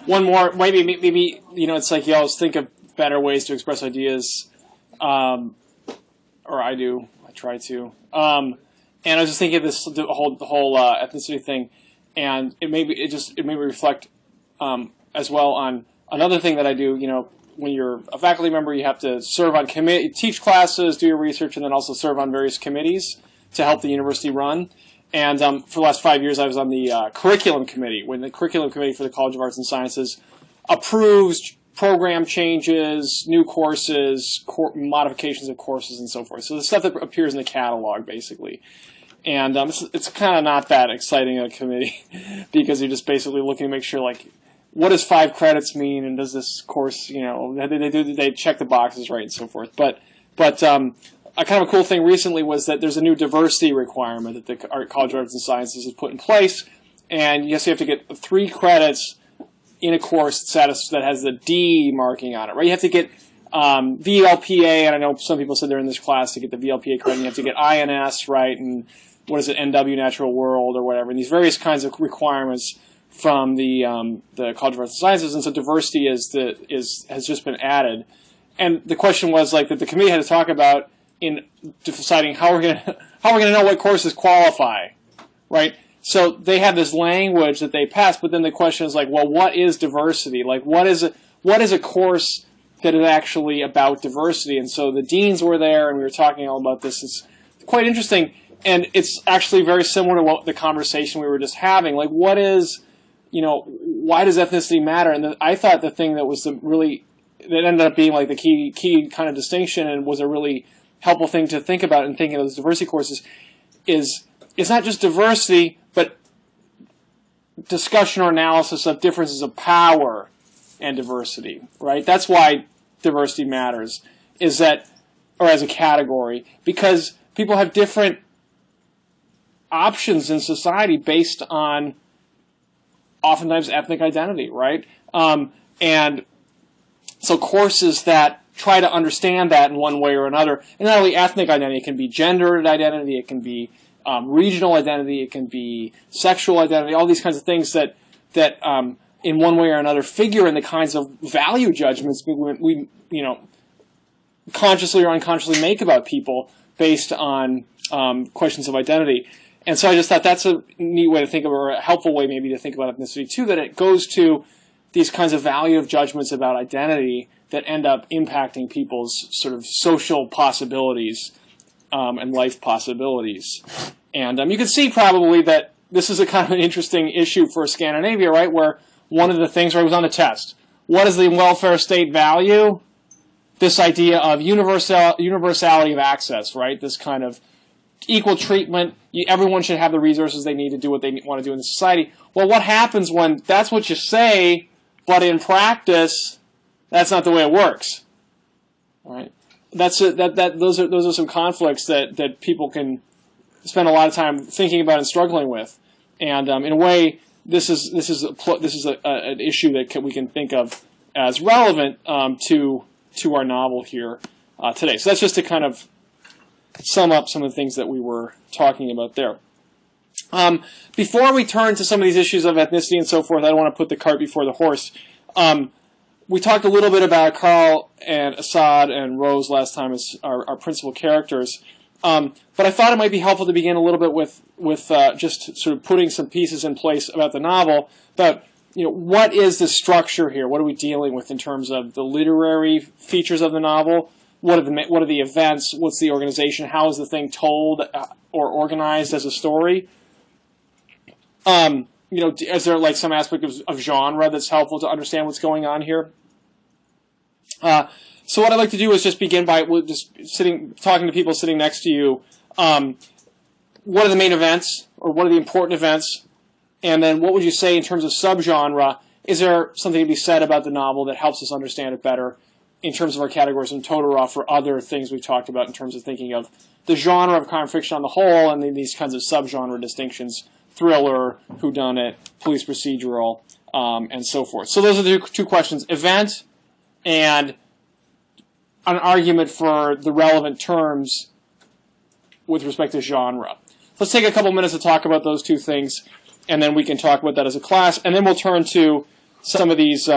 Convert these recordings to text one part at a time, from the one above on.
one more, maybe it's like you always think of better ways to express ideas, or I do. I try to. And I was just thinking of this the whole ethnicity thing, and it made me reflect as well on another thing that I do. When you're a faculty member, you have to serve on teach classes, do your research, and then also serve on various committees to help the university run. And for the last 5 years, I was on the curriculum committee, when the curriculum committee for the College of Arts and Sciences approves program changes, new courses, modifications of courses, and so forth. So the stuff that appears in the catalog, basically. And it's kind of not that exciting a committee because you're just basically looking to make sure, like, what does 5 credits mean, and does this course, they check the boxes right and so forth. But a kind of a cool thing recently was that there's a new diversity requirement that the College of Arts and Sciences has put in place, and yes, you have to get 3 credits in a course that has the D marking on it, right? You have to get VLPA, and I know some people said they're in this class to get the VLPA credit, and you have to get INS, right, and what is it, NW Natural World or whatever, and these various kinds of requirements from the College of Arts and Sciences, and so diversity has just been added. And the question was, like, that the committee had to talk about in deciding how we're going to know what courses qualify, right? So they have this language that they pass, but then the question is, like, well, what is diversity? Like, what is a course that is actually about diversity? And so the deans were there, and we were talking all about this. It's quite interesting, and it's actually very similar to what the conversation we were just having. Like, what is, why does ethnicity matter? And I thought the thing that was that ended up being like the key kind of distinction, and was a really helpful thing to think about in thinking of those diversity courses, is it's not just diversity, but discussion or analysis of differences of power and diversity, right? That's why diversity matters, or as a category, because people have different options in society based on oftentimes ethnic identity, right? And so courses that try to understand that in one way or another, and not only ethnic identity, it can be gendered identity, it can be regional identity, it can be sexual identity, all these kinds of things that in one way or another figure in the kinds of value judgments we consciously or unconsciously make about people based on questions of identity. And so I just thought that's a neat way to think of it, or a helpful way maybe to think about ethnicity too, that it goes to these kinds of value of judgments about identity that end up impacting people's sort of social possibilities and life possibilities. And you can see probably that this is a kind of an interesting issue for Scandinavia, right, where one of the things, right, was on the test. What is the welfare state value? This idea of universality of access, right, this kind of equal treatment. Everyone should have the resources they need to do what they want to do in the society. Well, what happens when that's what you say, but in practice, that's not the way it works, right? Those are some conflicts that people can spend a lot of time thinking about and struggling with, and in a way, this is an issue that we can think of as relevant to our novel here today. So that's just to kind of sum up some of the things that we were talking about there. Before we turn to some of these issues of ethnicity and so forth, I don't want to put the cart before the horse. We talked a little bit about Carl and Assad and Rose last time as our principal characters, but I thought it might be helpful to begin a little bit with just sort of putting some pieces in place about the novel, about what is the structure here? What are we dealing with in terms of the literary features of the novel? What are the events? What's the organization? How is the thing told or organized as a story? Is there like some aspect of genre that's helpful to understand what's going on here? So what I'd like to do is just begin by talking to people sitting next to you. What are the main events, or what are the important events? And then what would you say in terms of subgenre? Is there something to be said about the novel that helps us understand it better in terms of our categories in Totoroff for other things we've talked about in terms of thinking of the genre of crime fiction on the whole, and then these kinds of subgenre distinctions: thriller, whodunit, police procedural, and so forth. So those are the two questions: event and an argument for the relevant terms with respect to genre. Let's take a couple minutes to talk about those two things, and then we can talk about that as a class, and then we'll turn to some of these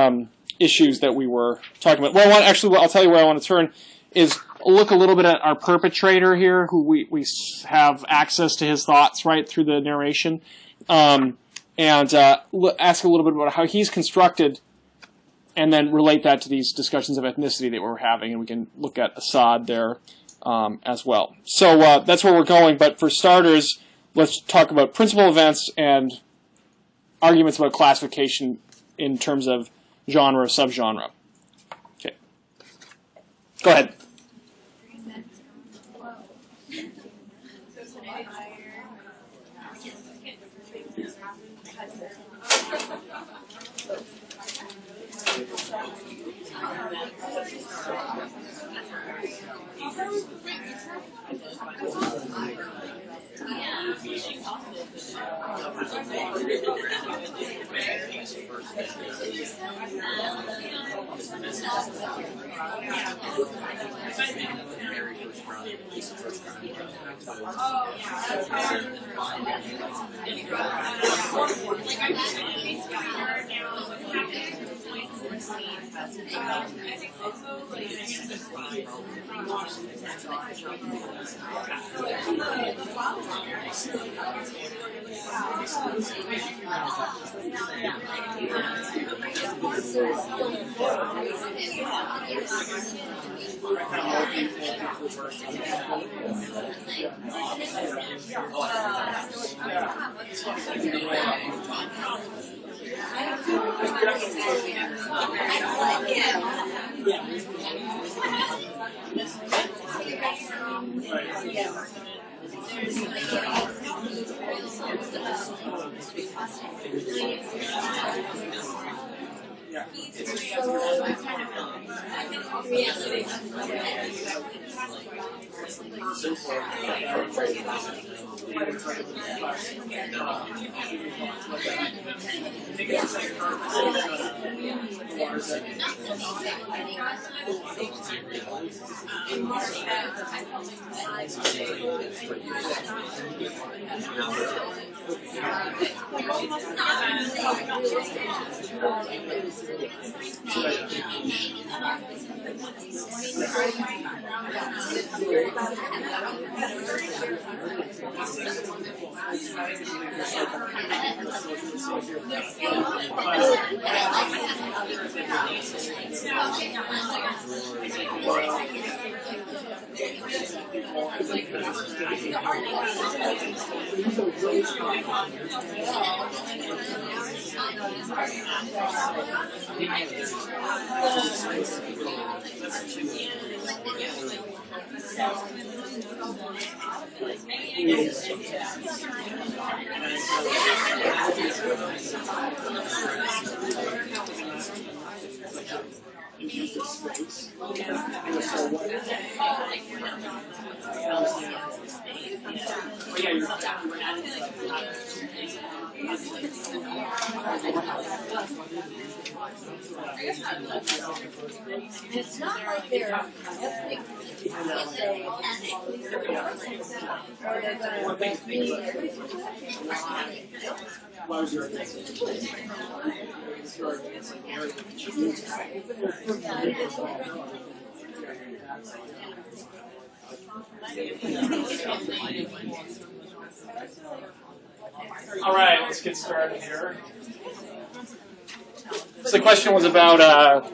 issues that we were talking about. Well, I'll tell you where I want to turn is look a little bit at our perpetrator here, who we have access to his thoughts right through the narration, and ask a little bit about how he's constructed, and then relate that to these discussions of ethnicity that we're having, and we can look at Assad there as well. So that's where we're going, but for starters, let's talk about principal events and arguments about classification in terms of genre or subgenre. Okay. Go ahead. It's not like they're ethnic. Or they're going to be All right, let's get started here. So the question was about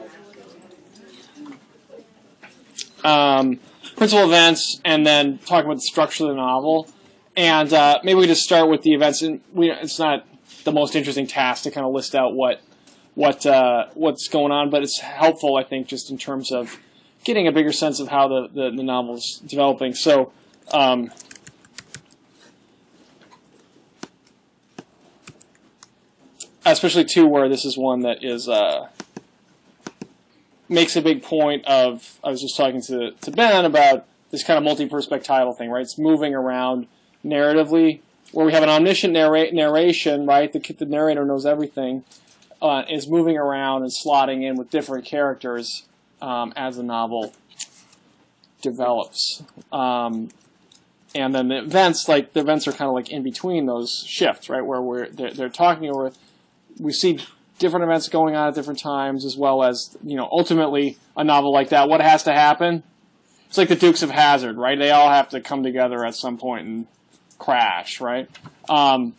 principal events, and then talk about the structure of the novel. And maybe we just start with the events. And it's not the most interesting task to kind of list out what's going on, but it's helpful, I think, just in terms of getting a bigger sense of how the novel's developing. So. Especially too, where this is one that is makes a big point of. I was just talking to Ben about this kind of multi-perspectival thing, right? It's moving around narratively, where we have an omniscient narration, right? The narrator knows everything, is moving around and slotting in with different characters as the novel develops. And then the events are kind of like in between those shifts, right? Where they're talking over. We see different events going on at different times, as well as, ultimately a novel like that, what has to happen? It's like the Dukes of Hazzard, right? They all have to come together at some point and crash, right? So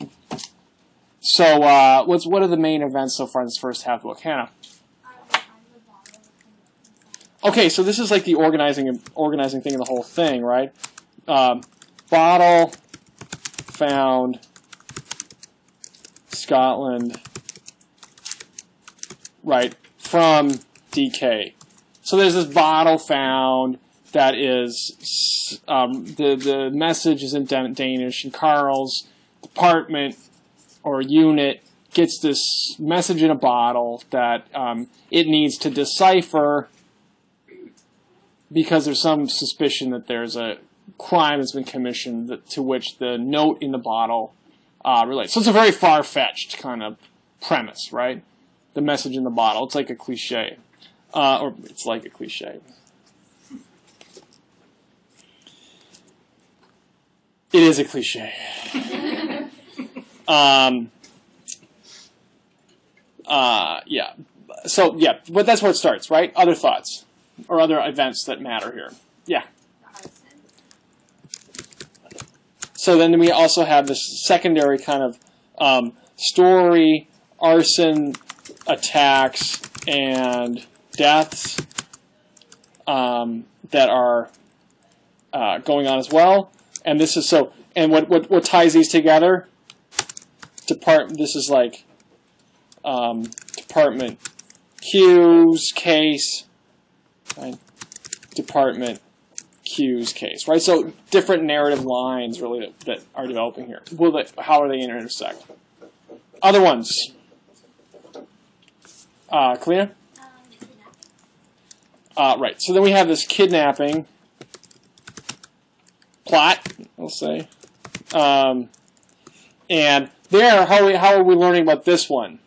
what are the main events so far in this first half of the book? Hannah? Okay, so this is like the organizing thing of the whole thing, right? Bottle found Scotland, right, from DK. So there's this bottle found that is, the message is in Danish, and Carl's department or unit gets this message in a bottle that it needs to decipher because there's some suspicion that there's a crime that's been commissioned to which the note in the bottle relates. So it's a very far-fetched kind of premise, right? The message in the bottle. It's like a cliche. Or it's like a cliche. It is a cliche. Yeah. So, yeah, but that's where it starts, right? Other thoughts or other events that matter here. Yeah. So then we also have this secondary kind of story, arson, attacks, and deaths that are going on as well. And this is so. And what ties these together? This is like Department Q's case, right? Department Q's case, right? So different narrative lines really that are developing here. How are they intersect? Other ones. Kalina? Right. So then we have this kidnapping plot, we'll say. And there, how are we learning about this one?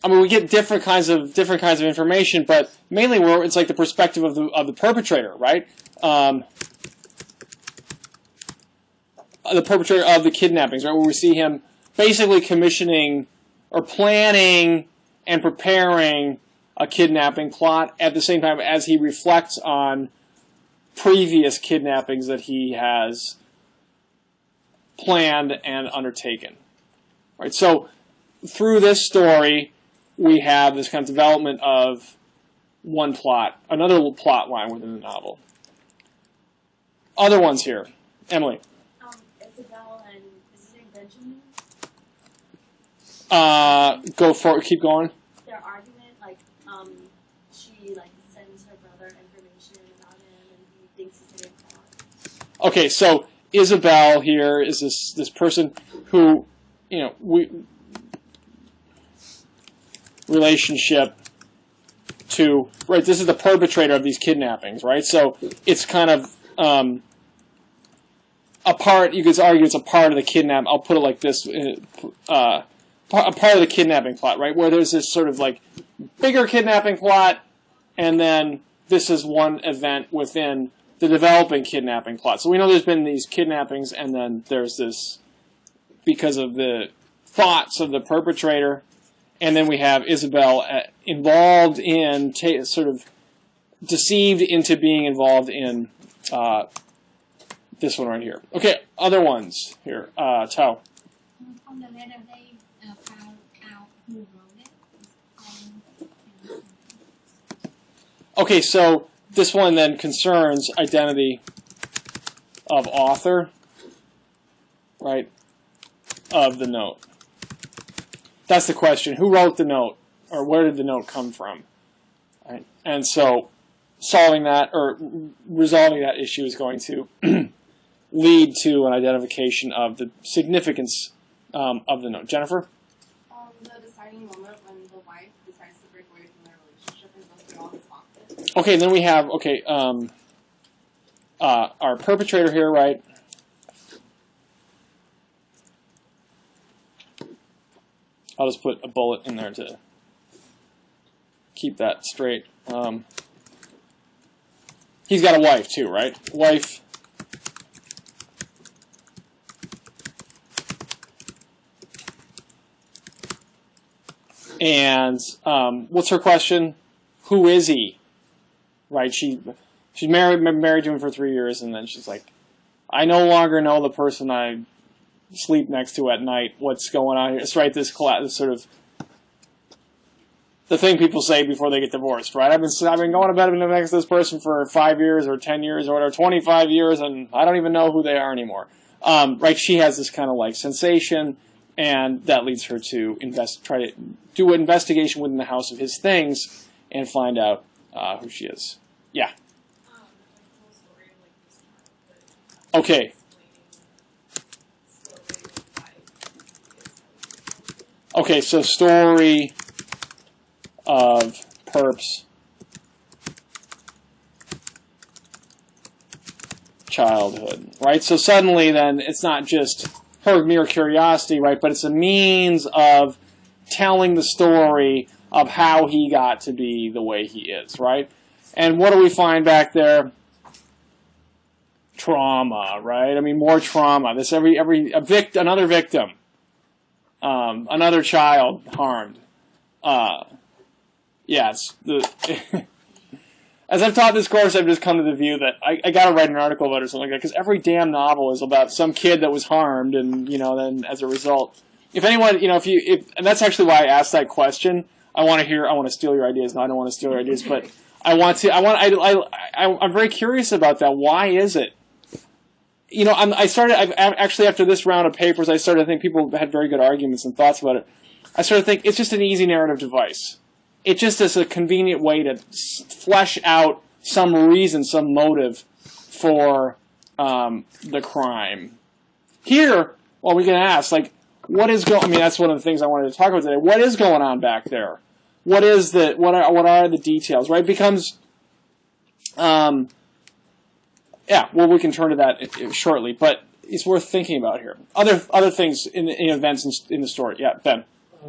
I mean, we get different kinds of information, but mainly it's like the perspective of the perpetrator, right? The perpetrator of the kidnappings, right? Where we see him basically commissioning or planning and preparing a kidnapping plot at the same time as he reflects on previous kidnappings that he has planned and undertaken. Right? So through this story, we have this kind of development of one plot, another plot line within the novel. Other ones here. Emily. Isabel and is his name Benjamin? Go for it. Keep going. Their argument, she sends her brother information about him, and he thinks he's getting caught. Okay, so Isabel here is this person who, relationship to, right, this is the perpetrator of these kidnappings, right? So it's kind of a part, you could argue it's a part of the kidnap, I'll put it like this, a part of the kidnapping plot, right? Where there's this sort of bigger kidnapping plot, and then this is one event within the developing kidnapping plot. So we know there's been these kidnappings, and then there's this, because of the thoughts of the perpetrator, and then we have Isabel involved in, sort of deceived into being involved in this one right here. Okay, other ones here. Tao. On the letter, they found out who wrote it. Okay, so this one then concerns identity of author, right, of the note. That's the question. Who wrote the note, or where did the note come from? Right? And so solving that, or resolving that issue is going to lead to an identification of the significance of the note. Jennifer? The deciding moment when the wife decides to break away from their relationship and goes through all his boxes. Okay, then we have, our perpetrator here, right? I'll just put a bullet in there to keep that straight. He's got a wife too, right? Wife. And what's her question? Who is he? Right? She's married to him for 3 years, and then she's like, I no longer know the person I sleep next to at night. What's going on here? It's right. This sort of the thing people say before they get divorced, right? I've been going to bed next to this person for 5 years or 10 years or whatever, 25 years, and I don't even know who they are anymore. Right? She has this kind of like sensation, and that leads her to try to do an investigation within the house of his things and find out who she is. Yeah. Okay. Okay, so story of Perp's childhood, right? So suddenly then it's not just her mere curiosity, right? But it's a means of telling the story of how he got to be the way he is, right? And what do we find back there? Trauma, right? I mean, more trauma. This another victim, another child harmed. Yes, as I've taught this course, I've just come to the view that I got to write an article about it or something like that, because every damn novel is about some kid that was harmed, and then as a result, if anyone, and that's actually why I asked that question. I want to steal your ideas. No, I don't want to steal your ideas, but I'm very curious about that. Why is it? Actually after this round of papers, I started to think people had very good arguments and thoughts about it. I started to think it's just an easy narrative device. It just is a convenient way to flesh out some reason, some motive for the crime. Here, well, we can ask, what is going? I mean, that's one of the things I wanted to talk about today. What is going on back there? What are the details? Right? It becomes, we can turn to that shortly, but it's worth thinking about here. Other things in events in the story. Yeah, Ben.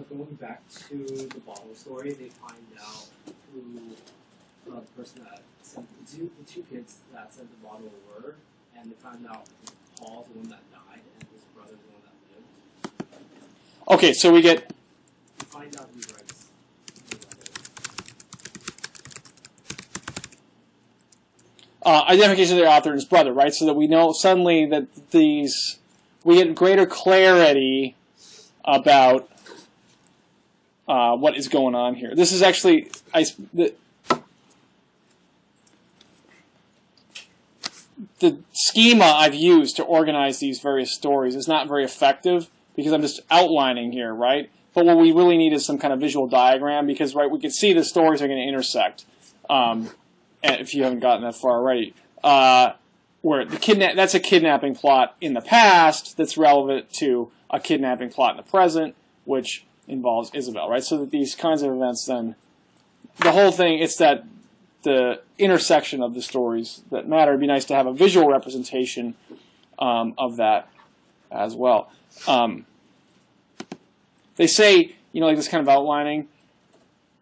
Going back to the bottle story, they find out who the person that sent the two kids that sent the bottle were, and they found out Paul's the one that died and his brother's the one that lived. Okay, so we find out who writes. Identification of the author and his brother, right? So that we know suddenly that we get greater clarity about what is going on here. This is actually the schema I've used to organize these various stories is not very effective because I'm just outlining here, right? But what we really need is some kind of visual diagram because, right, we can see the stories are going to intersect. If you haven't gotten that far already, where that's a kidnapping plot in the past that's relevant to a kidnapping plot in the present, which involves Isabel, right? So that these kinds of events then, the whole thing, it's that the intersection of the stories that matter. It'd be nice to have a visual representation of that as well. They say, this kind of outlining,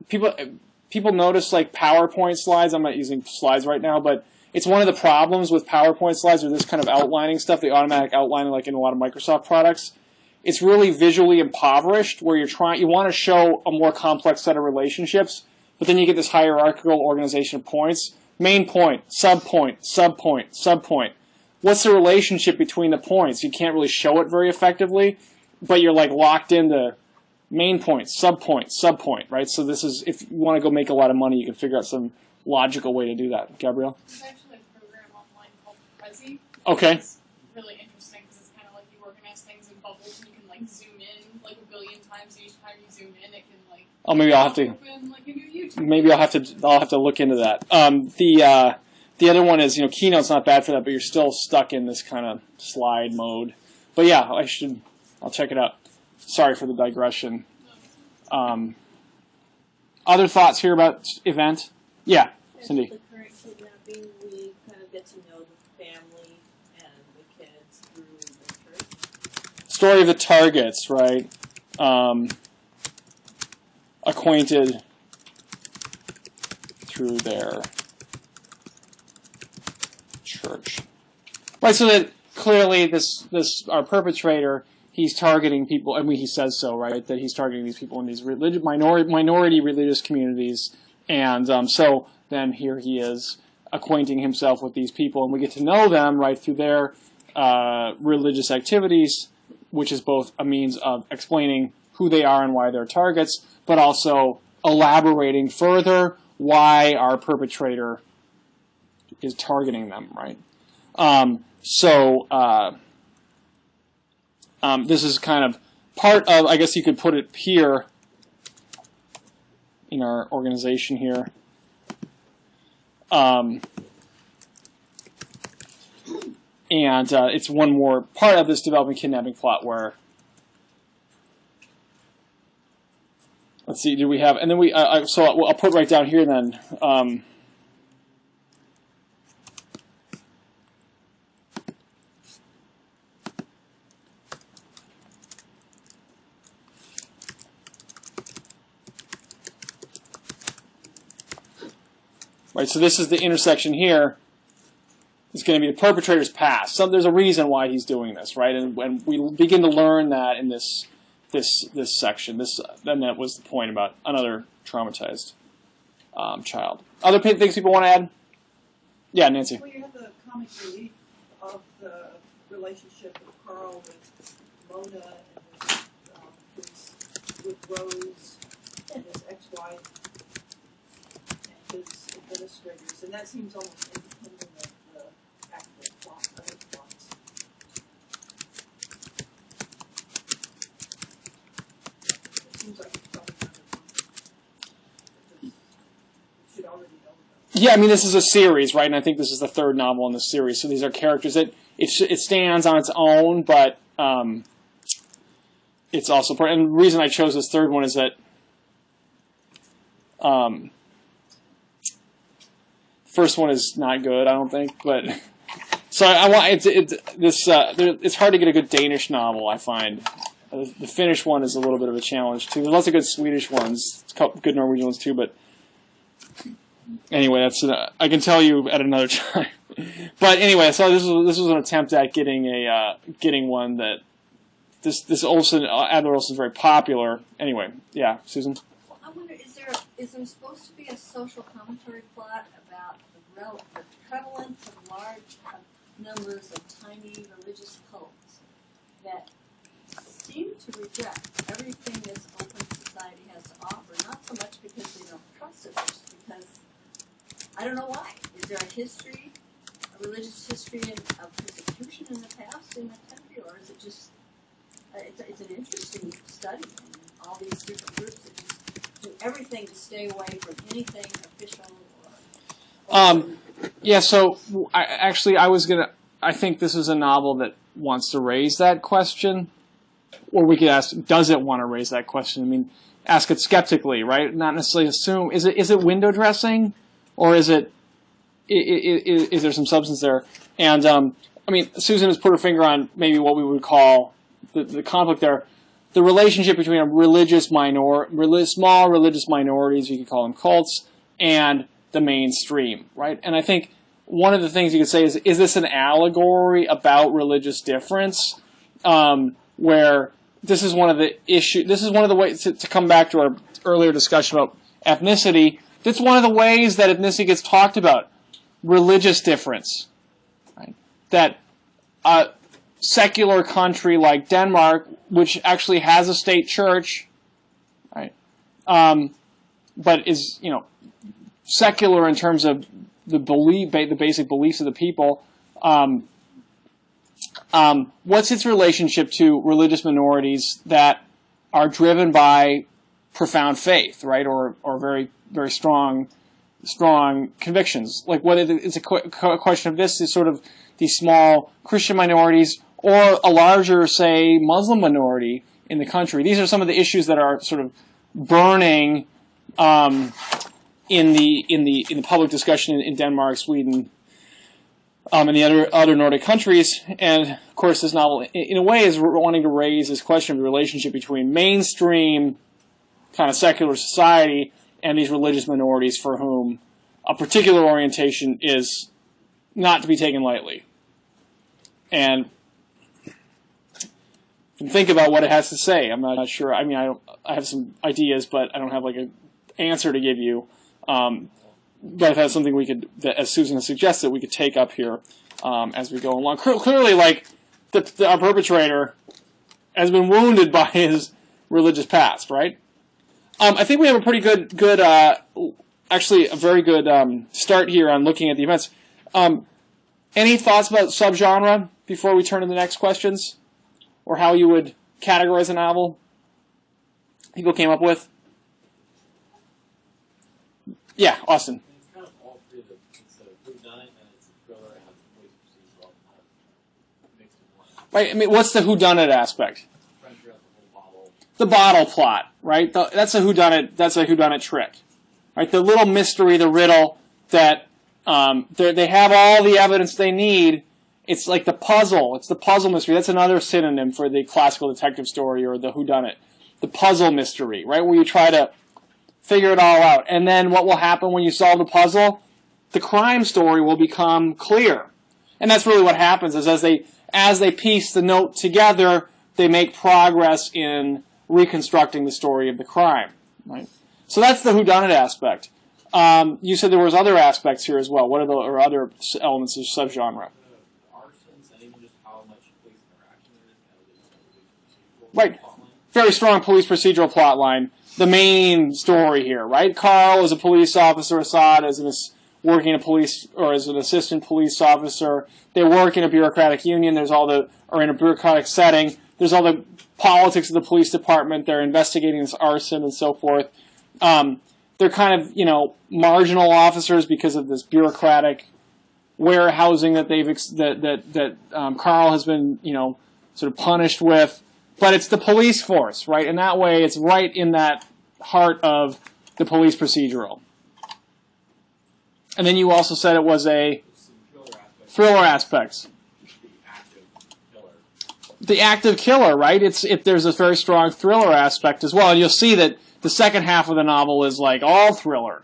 people notice PowerPoint slides. I'm not using slides right now, but it's one of the problems with PowerPoint slides or this kind of outlining stuff, the automatic outlining in a lot of Microsoft products. It's really visually impoverished where you want to show a more complex set of relationships, but then you get this hierarchical organization of points. Main point, subpoint, subpoint, subpoint. What's the relationship between the points? You can't really show it very effectively, but you're locked into main point, subpoint, subpoint, right? So this is, if you want to go make a lot of money, you can figure out some logical way to do that. Gabrielle? There's actually a program online called Prezi. Okay. It's really interesting because it's kind of you organize things in bubbles and you can zoom in a billion times. Each time you zoom in, it can oh, maybe I'll have to. Open, a new YouTube. Maybe I'll have to look into that. The other one is Keynote's not bad for that, but you're still stuck in this kind of slide mode. But yeah, I'll check it out. Sorry for the digression. Other thoughts here about event? Yeah, Cindy. The current kidnapping, we kind of get to know the family and the kids through the church. Story of the targets, right? Acquainted through their church. Right, so that clearly our perpetrator he's targeting people. I mean, he says so, right? That he's targeting these people in these minority religious communities, and so then here he is acquainting himself with these people, and we get to know them right through their religious activities, which is both a means of explaining who they are and why they're targets, but also elaborating further why our perpetrator is targeting them, right? This is kind of part of, I guess you could put it here in our organization here. It's one more part of this developing kidnapping plot where, let's see, do we have, and then so I'll put right down here then. Right, so this is the intersection here. It's going to be the perpetrator's past. So there's a reason why he's doing this, right? And when we begin to learn that in this section, then that was the point about another traumatized child. Other things people want to add? Yeah, Nancy. Well, you have the comic relief of the relationship of Carl with Mona and with Rose and his ex-wife and his administrators, and that seems almost independent of the actual plot, other plots. It seems like it's probably not a you should already know about. Yeah, I mean, this is a series, right? And I think this is the third novel in the series. So these are characters that it stands on its own, but it's also part. And the reason I chose this third one is that first one is not good, I don't think. But so I want it's hard to get a good Danish novel, I find. The Finnish one is a little bit of a challenge too. There's lots of good Swedish ones, good Norwegian ones too, but. Anyway, that's I can tell you at another time. But anyway, so this was an attempt at getting one that this Olsen, Adler Olsen is very popular. Anyway, yeah, Susan. Well, I wonder, is there supposed to be a social commentary plot about the prevalence of large numbers of tiny religious cults that seem to reject everything this open society has to offer? Not so much because they don't trust it, but just because. I don't know why. Is there a history, a religious history of persecution in the past in the country, or is it just, it's an interesting study, and all these different groups that just do everything to stay away from anything official or yeah, so I think this is a novel that wants to raise that question, or we could ask, does it want to raise that question? I mean, ask it skeptically, right? Not necessarily assume, is it window dressing? Or is there some substance there? And I mean, Susan has put her finger on maybe what we would call the conflict there, the relationship between a small religious minorities, you could call them cults, and the mainstream, right? And I think one of the things you could say is this an allegory about religious difference, where this is one of the issues. This is one of the ways to come back to our earlier discussion about ethnicity. That's one of the ways that ethnicity gets talked about, religious difference. Right? That a secular country like Denmark, which actually has a state church, right, but is secular in terms of the basic beliefs of the people. What's its relationship to religious minorities that are driven by profound faith, right, or very very strong convictions? Like, whether it's a question of this is sort of these small Christian minorities or a larger, say, Muslim minority in the country. These are some of the issues that are sort of burning in the public discussion in Denmark, Sweden, and the other Nordic countries. And of course, this novel, in a way, is wanting to raise this question of the relationship between mainstream kind of secular society and these religious minorities for whom a particular orientation is not to be taken lightly. And can think about what it has to say. I'm not sure. I mean, I have some ideas, but I don't have like an answer to give you. But if that's something we could, as Susan has suggested, we could take up here as we go along. Clearly, like our perpetrator has been wounded by his religious past, right? I think we have a pretty good, actually a very good start here on looking at the events. Any thoughts about subgenre before we turn to the next questions, or how you would categorize a novel? People came up with. Yeah, Austin. It's kind of all three of them. It's a whodunit and it's a thriller and it's a police procedural mixed in one. Right. I mean, what's the whodunit aspect? Trying to figure out the whole bottle. The bottle plot, right? That's a whodunit. That's a whodunit trick, right? The little mystery, the riddle that they have all the evidence they need. It's like the puzzle. It's the puzzle mystery. That's another synonym for the classical detective story or the whodunit. The puzzle mystery, right? Where you try to figure it all out. And then what will happen when you solve the puzzle? The crime story will become clear. And that's really what happens is as they piece the note together, they make progress in reconstructing the story of the crime. Right? So that's the whodunit aspect. You said there was other aspects here as well. What are the or other elements of subgenre? Arsons and even just how much police interaction there is. Right. Very strong police procedural plot line. The main story here, right? Carl is a police officer. Assad is working in a police or as an assistant police officer. They work in a bureaucratic union. Or in a bureaucratic setting. There's all the politics of the police department. They're investigating this arson and so forth. They're kind of marginal officers because of this bureaucratic warehousing that Carl has been sort of punished with. But it's the police force, right? In that way, it's right in that heart of the police procedural. And then you also said it was a thriller aspects. The active killer, right? There's a very strong thriller aspect as well. And you'll see that the second half of the novel is like all thriller,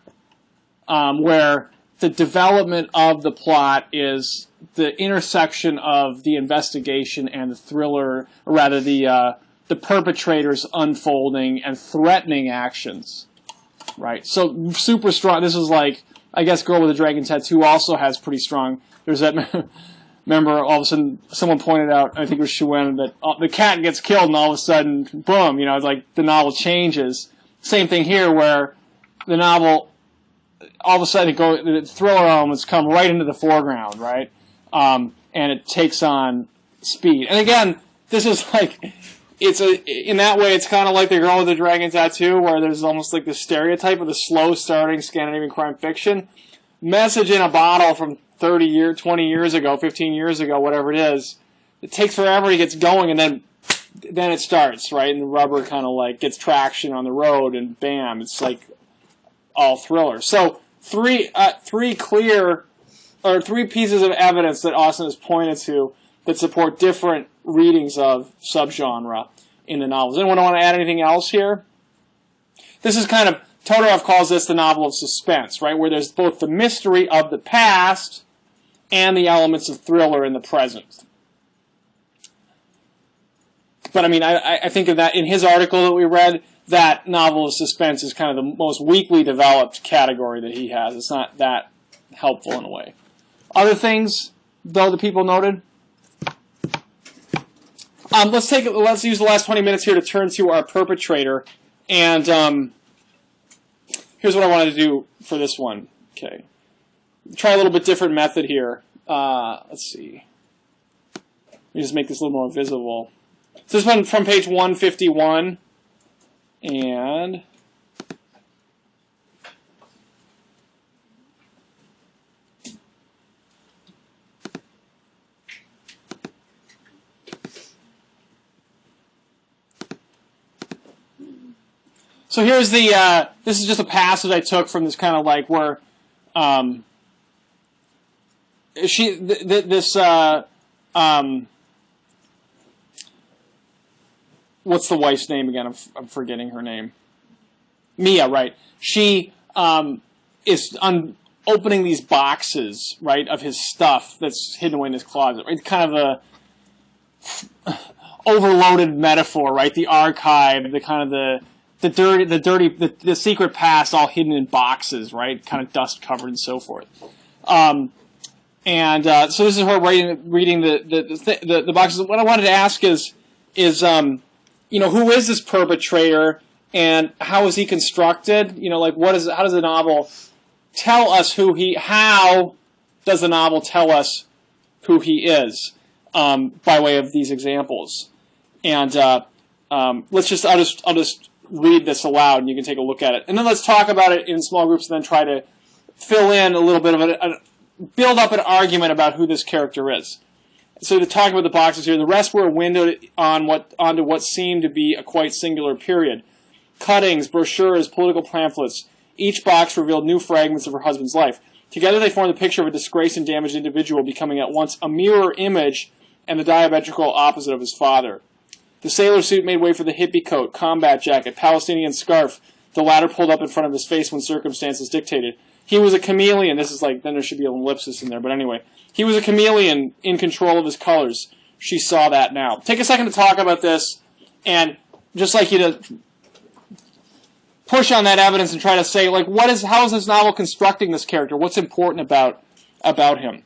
where the development of the plot is the intersection of the investigation and the thriller, or rather the perpetrator's unfolding and threatening actions, right? So super strong. This is like, I guess Girl with the Dragon Tattoo also has pretty strong. There's that. Remember, all of a sudden, someone pointed out, I think it was Shuen, that the cat gets killed, and all of a sudden, boom! It's like the novel changes. Same thing here, where the novel, all of a sudden, the thriller elements come right into the foreground, right? And it takes on speed. And again, this is like, in that way, it's kind of like the Girl with the Dragon Tattoo, where there's almost like the stereotype of the slow-starting Scandinavian crime fiction. Message in a bottle from 30 years, 20 years ago, 15 years ago, whatever it is. It takes forever, it gets going, and then it starts, right? And the rubber kind of like gets traction on the road, and bam, it's like all thriller. So three pieces of evidence that Austin has pointed to that support different readings of subgenre in the novels. Anyone want to add anything else here? This is kind of, Todorov calls this the novel of suspense, right? Where there's both the mystery of the past and the elements of thriller in the present. But I mean, I think of that in his article that we read, that novel of suspense is kind of the most weakly developed category that he has. It's not that helpful in a way. Other things, though, that people noted? Let's use the last 20 minutes here to turn to our perpetrator. And here's what I wanted to do for this one. Okay. Try a little bit different method here. Let's see. Let me just make this a little more visible. So this one from page 151. And so here's the, this is just a passage I took from this kind of like where, what's the wife's name again? I'm forgetting her name. Mia, right. She is opening these boxes, right, of his stuff that's hidden away in his closet. Right? Kind of overloaded metaphor, right? The archive, the kind of the secret past, all hidden in boxes, right? Kind of dust covered and so forth. So this is her reading the boxes. What I wanted to ask is who is this perpetrator and how is he constructed? Like how does the novel tell us how does the novel tell us who he is by way of these examples? And I'll just read this aloud and you can take a look at it. And then let's talk about it in small groups and then try to fill in a little bit of build up an argument about who this character is. So to talk about the boxes here, the rest were windowed onto what seemed to be a quite singular period. Cuttings, brochures, political pamphlets. Each box revealed new fragments of her husband's life. Together they formed a picture of a disgraced and damaged individual becoming at once a mirror image and the diametrical opposite of his father. The sailor suit made way for the hippie coat, combat jacket, Palestinian scarf, the latter pulled up in front of his face when circumstances dictated. He was a chameleon. This is then there should be an ellipsis in there, but anyway. He was a chameleon in control of his colors. She saw that now. Take a second to talk about this, and just like you to push on that evidence and try to say, how is this novel constructing this character? What's important about him?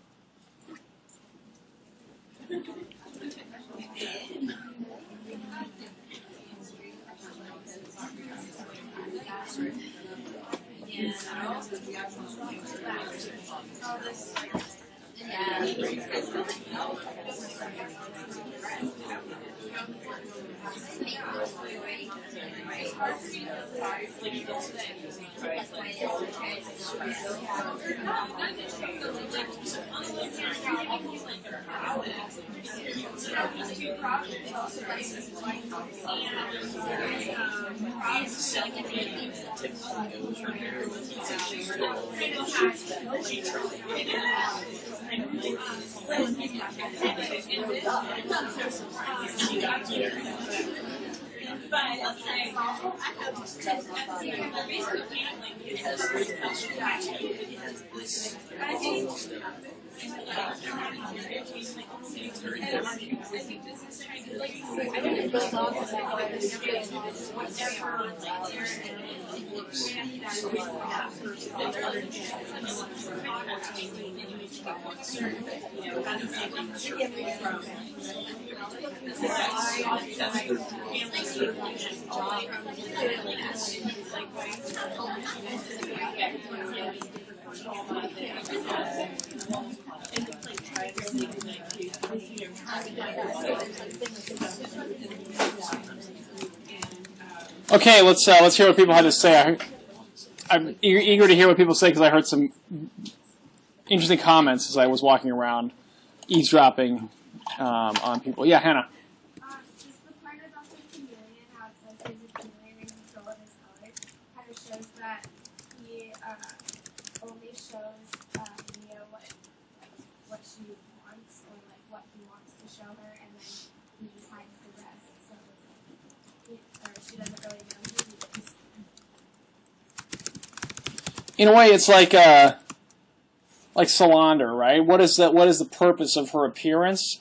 Okay, let's hear what people had to say. I'm eager to hear what people say because I heard some interesting comments as I was walking around, eavesdropping on people. Yeah, Hannah. Just the part about the chameleon, how it says he's a chameleon in control of his colors, kind of shows that he only shows Mia what she wants or what he wants to show her, and then he just hides the rest. So she doesn't really know who he is. In a way, it's like Solander, right? What is the purpose of her appearance?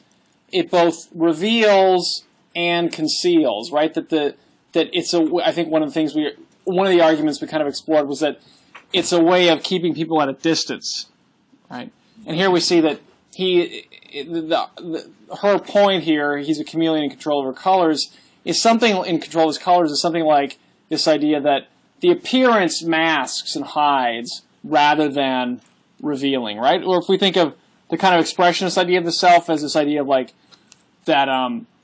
It both reveals and conceals, right? I think one of the arguments we kind of explored was that it's a way of keeping people at a distance, right? And here we see that her point here, he's a chameleon in control of her colors, is something in control of his colors is something like this idea that the appearance masks and hides rather than revealing, right? Or if we think of the kind of expressionist idea of the self as this idea of that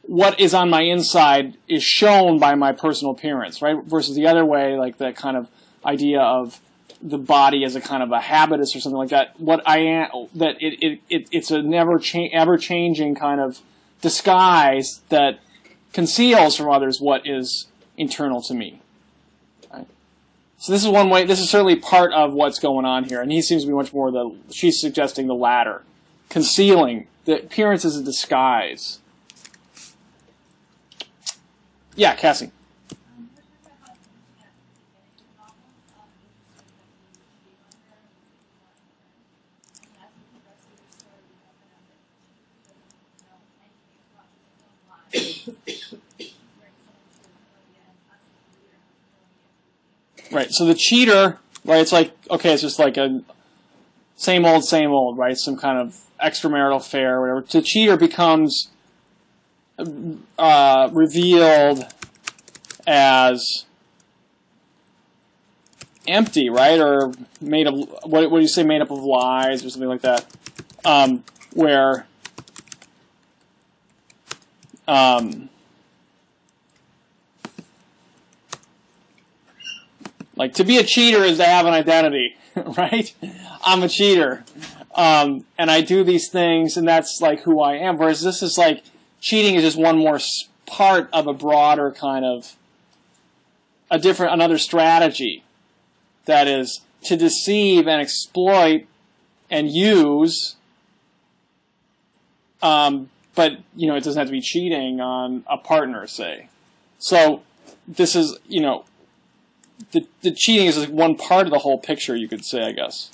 what is on my inside is shown by my personal appearance, right? Versus the other way, like that kind of idea of the body as a kind of a habitus or something like that. What I am, that it's a ever changing kind of disguise that conceals from others what is internal to me. Right? So this is one way. This is certainly part of what's going on here, and he seems to be much more she's suggesting the latter, concealing the appearance as a disguise. Yeah, Cassie. Right. So the cheater, right? It's like, okay, it's just like a same old, right? Some kind of extramarital affair or whatever. The cheater becomes revealed as empty, right? Or made of, what do you say, made up of lies or something like that. Where like to be a cheater is to have an identity, right? I'm a cheater. And I do these things and that's like who I am. Whereas this is like, cheating is just one more part of a broader kind of, another strategy. That is to deceive and exploit and use, but you know it doesn't have to be cheating on a partner, say. So this is, you know, the cheating is like one part of the whole picture, you could say, I guess.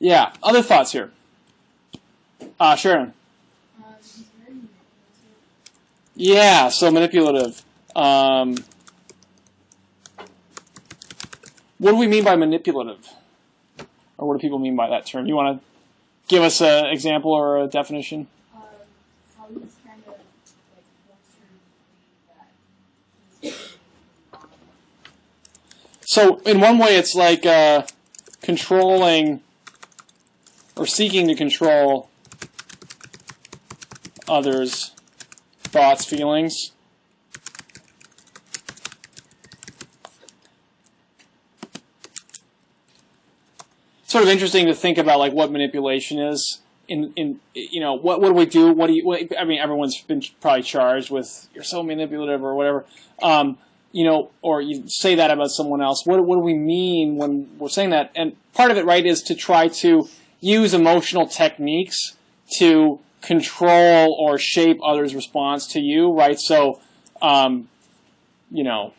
Yeah. Other thoughts here? Sharon. Yeah. So manipulative. What do we mean by manipulative? Or what do people mean by that term? You want to give us an example or a definition? How he's kind of like forced her to believe that he's So in one way it's like controlling or seeking to control others' thoughts, feelings. Sort of interesting to think about like what manipulation is. In you know, what do we do? I mean, everyone's been probably charged with you're so manipulative or whatever. You know, or you say that about someone else. What do we mean when we're saying that? And part of it, right, is to try to use emotional techniques to control or shape others' response to you, right? So, you know,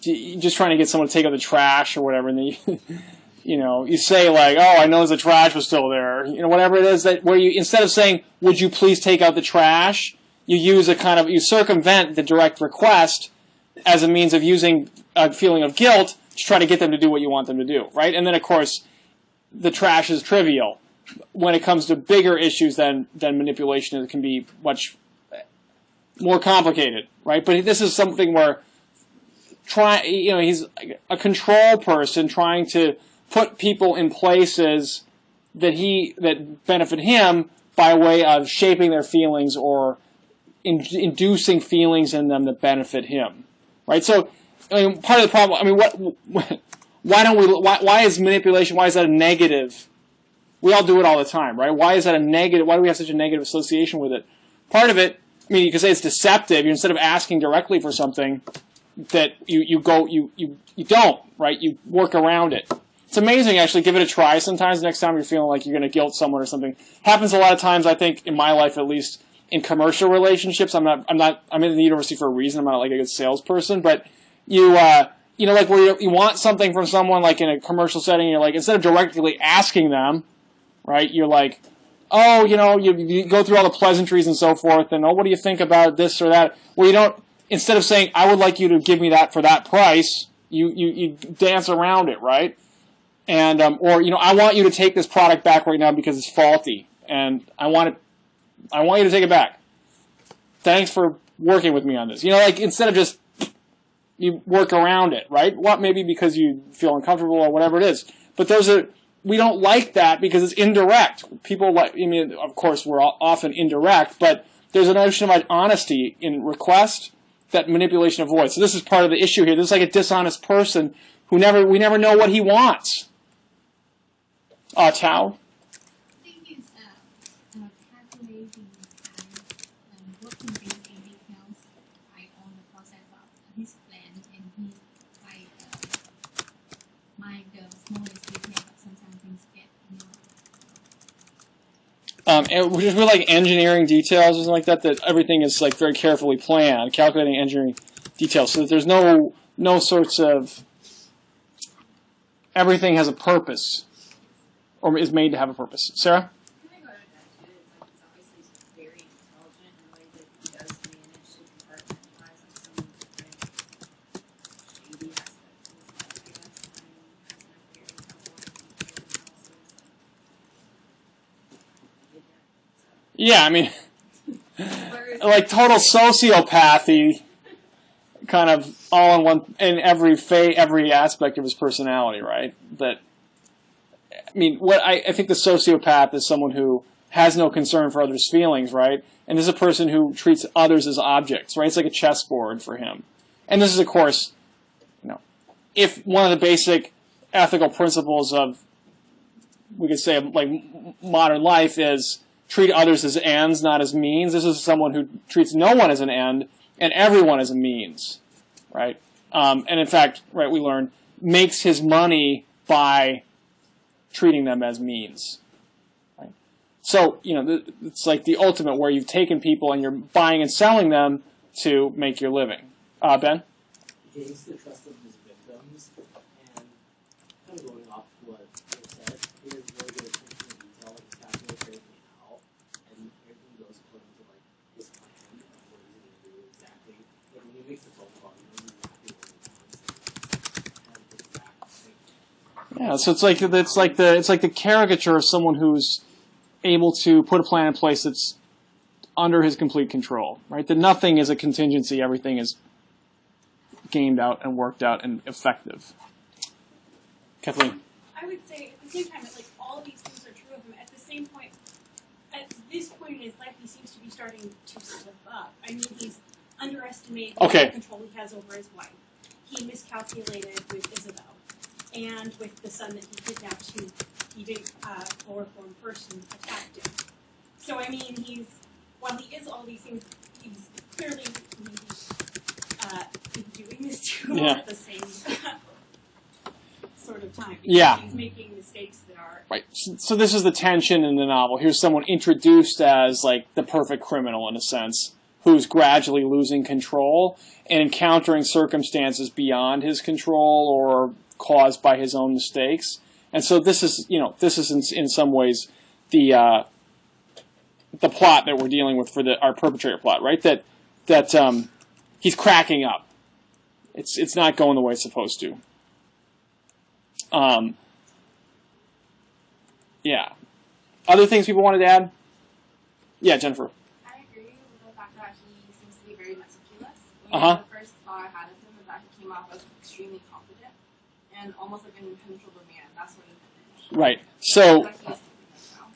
just trying to get someone to take out the trash or whatever, and then you know, you say like, "Oh, I know the trash was still there," you know, whatever it is that where you instead of saying, "Would you please take out the trash?" you use you circumvent the direct request as a means of using a feeling of guilt to try to get them to do what you want them to do, right? And then of course, the trash is trivial. When it comes to bigger issues than manipulation, it can be much more complicated, right? But this is something where he's a control person trying to put people in places that benefit him by way of shaping their feelings or inducing feelings in them that benefit him, right? So, I mean, part of the problem. I mean, why is manipulation? Why is that a negative? We all do it all the time, right? Why is that a negative? Why do we have such a negative association with it? Part of it, I mean, you could say it's deceptive. Instead of asking directly for something, that you don't, right? You work around it. It's amazing, actually. Give it a try. Sometimes next time you're feeling like you're going to guilt someone or something. Happens a lot of times, I think, in my life at least, in commercial relationships. I'm in the university for a reason. I'm not like a good salesperson, but you know, like where you want something from someone, like in a commercial setting, you're like, instead of directly asking them, right? You're like, oh, you know, you go through all the pleasantries and so forth, and oh, what do you think about this or that? Well, you don't. Instead of saying, I would like you to give me that for that price, you dance around it, right? And or you know, I want you to take this product back right now because it's faulty, and I want you to take it back. Thanks for working with me on this. You know, like instead of just you work around it, right? What maybe because you feel uncomfortable or whatever it is. But we don't like that because it's indirect. People like, I mean, of course, we're often indirect, but there's a notion of honesty in request that manipulation avoids. So this is part of the issue here. This is like a dishonest person who we never know what he wants. Tao? The thing is, calculating and working based in details, right, on the process of his plan, and he mind the smallest detail, but sometimes things get Which is really like engineering details or something like that. That everything is like very carefully planned, calculating engineering details, so that there's no sorts of everything has a purpose, or is made to have a purpose. Sarah? Can I go to that too? It's obviously very intelligent in the way that he does manage to compartmentalize Yeah, I mean, Whereas like total sociopathy, kind of all in one in every aspect of his personality, right? That, I mean, what I think the sociopath is someone who has no concern for others' feelings, right? And this is a person who treats others as objects, right? It's like a chessboard for him. And this is, of course, if one of the basic ethical principles of, we could say, like modern life is treat others as ends, not as means. This is someone who treats no one as an end and everyone as a means, right? And in fact, right, we learn, makes his money by treating them as means. Right? So, it's like the ultimate where you've taken people and you're buying and selling them to make your living. Ben? Gains the trust of his victims, and kind of going off what you said, he has really good attention to detail, like calculates everything out, and everything goes according to like his plan of what he's going to do exactly. Like when he makes the phone call, he knows exactly what he wants, and has exact. Yeah, so it's like the caricature of someone who's able to put a plan in place that's under his complete control, right? That nothing is a contingency, everything is gamed out and worked out and effective. Kathleen? I would say at the same time that like all of these things are true of him. At the same point, at this point in his life, he seems to be starting to slip up. I mean, he's underestimated the control he has over his wife. He miscalculated with Isabel, and with the son that he kidnapped, who he didn't chloroform first and attacked him. So I mean, while he is all these things, he's clearly doing this too at the same sort of time. Yeah. He's making mistakes that are... Right. So this is the tension in the novel. Here's someone introduced as like the perfect criminal in a sense, who's gradually losing control and encountering circumstances beyond his control or caused by his own mistakes. And so this is in some ways the plot that we're dealing with for our perpetrator plot, right? That he's cracking up. It's not going the way it's supposed to. Yeah. Other things people wanted to add? Yeah, Jennifer. I agree with the fact that he seems to be very meticulous. Uh-huh. The first thought I had of him is that he came off as extremely competent and almost like an impenetrable man. That's what he finished. Right. So But he's now.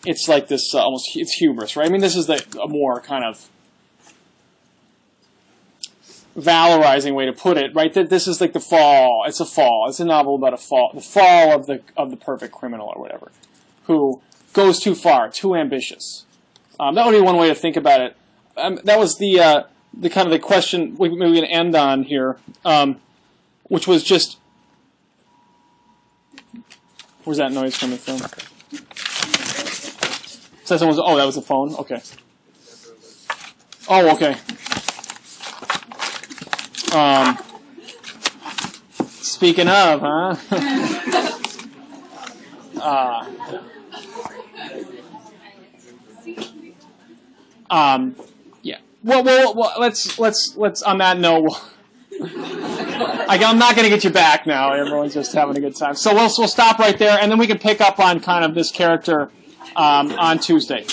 it's like this it's hubris, right? I mean, this is a more kind of valorizing way to put it, right? That this is like the fall. It's a fall. It's a novel about a fall. The fall of the perfect criminal or whatever, who goes too far, too ambitious. That would be one way to think about it. That was the kind of the question we're going to end on here, which was just, where's that noise coming from? So someone was, that was a phone? Okay. Oh, okay. Speaking of, huh? Yeah. Well, let's on that note, I'm not going to get you back now. Everyone's just having a good time. So we'll stop right there, and then we can pick up on kind of this character on Tuesday.